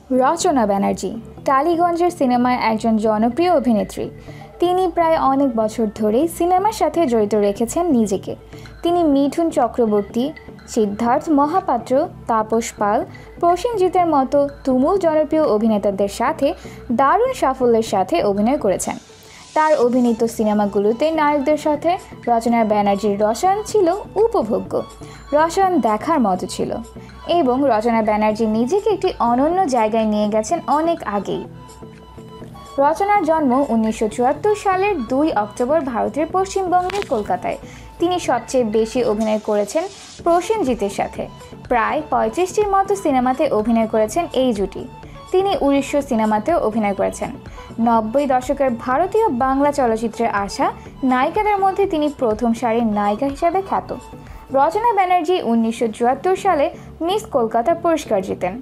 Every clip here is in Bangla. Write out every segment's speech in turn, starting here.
রচনা ব্যানার্জি টালিগঞ্জের সিনেমায় একজন জনপ্রিয় অভিনেত্রী। তিনি প্রায় অনেক বছর ধরেই সিনেমার সাথে জড়িত রেখেছেন নিজেকে। তিনি মিঠুন চক্রবর্তী, সিদ্ধার্থ মহাপাত্র, তাপস পাল, প্রসেনজিতের মতো তুমুল জনপ্রিয় অভিনেতাদের সাথে দারুণ সাফল্যের সাথে অভিনয় করেছেন। তার অভিনীত সিনেমাগুলোতে নায়কদের সাথে রচনা ব্যানার্জির রসায়ন ছিল উপভোগ্য, রসায়ন দেখার মতো ছিল এবং রচনা ব্যানার্জি নিজেকে একটি অনন্য জায়গায় নিয়ে গেছেন অনেক আগেই। রচনার জন্ম 1974 সালের 2 অক্টোবর ভারতের পশ্চিমবঙ্গের কলকাতায়। তিনি সবচেয়ে বেশি অভিনয় করেছেন প্রসেনজিতের সাথে। প্রায় 35টির মতো সিনেমাতে অভিনয় করেছেন এই জুটি। তিনি 1900 সিনেমাতেও অভিনয় করেছেন। 90 দশকের ভারতীয় বাংলা চলচ্চিত্রে আসা নায়িকাদের মধ্যে তিনি প্রথম সারির নায়িকা হিসাবে খ্যাত। রচনা ব্যানার্জি 1974 সালে মিস কলকাতা পুরস্কার জিতেন।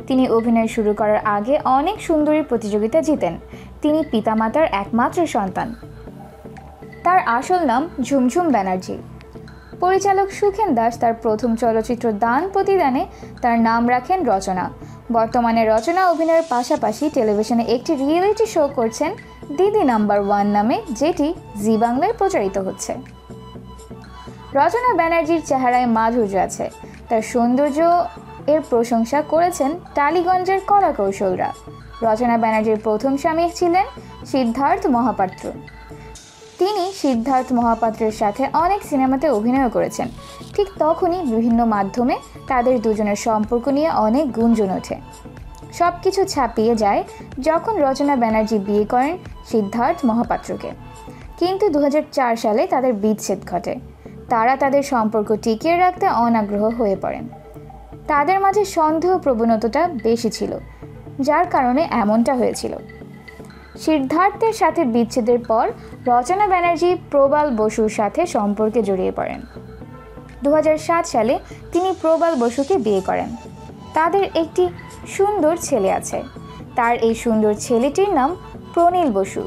তিনি অভিনয় শুরু করার আগে অনেক সুন্দরী প্রতিযোগিতা জিতেন। তিনি পিতামাতার একমাত্র সন্তান। তার আসল নাম ঝুমঝুম ব্যানার্জি। পরিচালক সুখেন দাস তার প্রথম চলচ্চিত্র দান প্রতিদানে তার নাম রাখেন রচনা। বর্তমানে রচনা অভিনয়ের পাশাপাশি টেলিভিশনে একটি রিয়েলিটি শো করছেন দিদি নাম্বার 1 নামে, যেটি জি বাংলায় প্রচারিত হচ্ছে। রচনা ব্যানার্জির চেহারায় মাধুর্য আছে। তার সৌন্দর্য এর প্রশংসা করেছেন টালিগঞ্জের কলা কৌশলরা। রচনা ব্যানার্জির প্রথম স্বামী ছিলেন সিদ্ধার্থ মহাপাত্র। তিনি সিদ্ধার্থ মহাপাত্রের সাথে অনেক সিনেমাতে অভিনয় করেছেন। ঠিক তখনই বিভিন্ন মাধ্যমে তাদের দুজনের সম্পর্ক নিয়ে অনেক গুঞ্জন ওঠে। সব কিছু ছাপিয়ে যায় যখন রচনা ব্যানার্জি বিয়ে করেন সিদ্ধার্থ মহাপাত্রকে। কিন্তু 2004 সালে তাদের বিচ্ছেদ ঘটে। তারা তাদের সম্পর্ক টিকিয়ে রাখতে অনাগ্রহ হয়ে পড়েন। তাদের মাঝে সন্দেহ প্রবণতাটা বেশি ছিল, যার কারণে এমনটা হয়েছিল। সিদ্ধার্থের সাথে বিচ্ছেদের পর রচনা ব্যানার্জি প্রবাল বসুর সাথে সম্পর্কে জড়িয়ে পড়েন। 2007 সালে তিনি প্রবাল বসুকে বিয়ে করেন। তাদের একটি সুন্দর ছেলে আছে। তার এই সুন্দর ছেলেটির নাম প্রনীল বসু।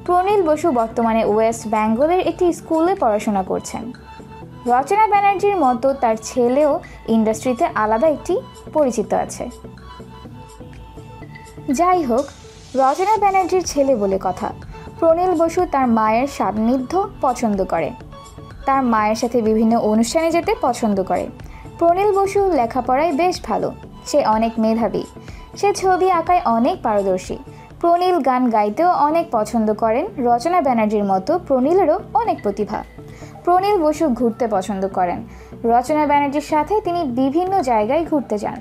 প্রনীল বসু বর্তমানে ওয়েস্ট বেঙ্গলের একটি স্কুলে পড়াশোনা করছেন। রচনা ব্যানার্জির মতো তার ছেলেও ইন্ডাস্ট্রিতে আলাদা একটি পরিচিত আছে। যাই হোক, রচনা ব্যানার্জির ছেলে বলে কথা। প্রনীল বসু তার মায়ের সান্নিধ্য পছন্দ করে। তার মায়ের সাথে বিভিন্ন অনুষ্ঠানে যেতে পছন্দ করে। প্রনীল বসু লেখাপড়ায় বেশ ভালো। সে অনেক মেধাবী। সে ছবি আঁকায় অনেক পারদর্শী। প্রনীল গান গাইতেও অনেক পছন্দ করেন। রচনা ব্যানার্জির মতো প্রনীলেরও অনেক প্রতিভা। প্রনীল বসু ঘুরতে পছন্দ করেন। রচনা ব্যানার্জির সাথে তিনি বিভিন্ন জায়গায় ঘুরতে যান।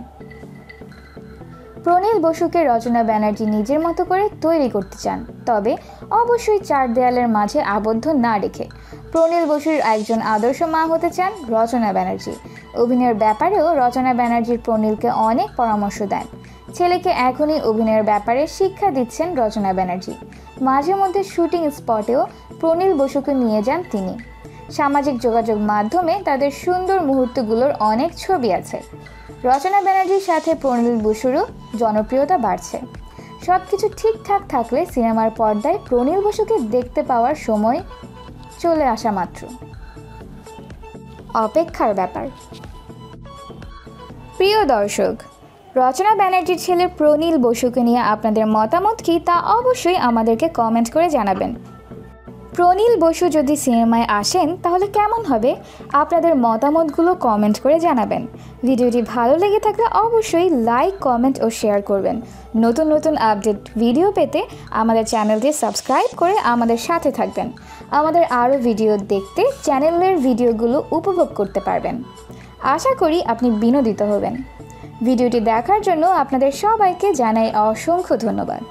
প্রনীল বসুকে রচনা ব্যানার্জি নিজের মতো করে তৈরি করতে চান, তবে অবশ্যই 4 দেয়ালের মাঝে আবদ্ধ না রেখে। প্রনীল বসুর একজন আদর্শ মা হতে চান রচনা ব্যানার্জি। অভিনয়ের ব্যাপারেও রচনা ব্যানার্জির প্রনীলকে অনেক পরামর্শ দেন। ছেলেকে এখনই অভিনয়ের ব্যাপারে শিক্ষা দিচ্ছেন রচনা ব্যানার্জি। মাঝে মধ্যে শুটিং স্পটেও প্রনীল বসুকে নিয়ে যান তিনি। সামাজিক যোগাযোগ মাধ্যমে তাদের সুন্দর মুহূর্তগুলোর অনেক ছবি আছে। রচনা ব্যানার্জির সাথে প্রনীল বসুরও জনপ্রিয়তা বাড়ছে। সব কিছু ঠিকঠাক থাকলে সিনেমার পর্দায় প্রনীল বসুকে দেখতে পাওয়ার সময় চলে আসা মাত্র। অপেক্ষার ব্যাপার। প্রিয় দর্শক, রচনা ব্যানার্জির ছেলে প্রনীল বসুকে নিয়ে আপনাদের মতামত কি তা অবশ্যই আমাদেরকে কমেন্ট করে জানাবেন। প্রনীল বসু যদি সিনেমায় আসেন তাহলে কেমন হবে? আপনাদের মতামতগুলো কমেন্ট করে জানাবেন। ভিডিওটি ভালো লেগে থাকলে অবশ্যই লাইক, কমেন্ট ও শেয়ার করবেন। নতুন নতুন আপডেট ভিডিও পেতে আমাদের চ্যানেলটি সাবস্ক্রাইব করে আমাদের সাথে থাকবেন। আমাদের আরও ভিডিও দেখতে চ্যানেলের ভিডিওগুলো উপভোগ করতে পারবেন। আশা করি আপনি বিনোদিত হবেন। ভিডিওটি দেখার জন্য আপনাদের সবাইকে জানাই অসংখ্য ধন্যবাদ।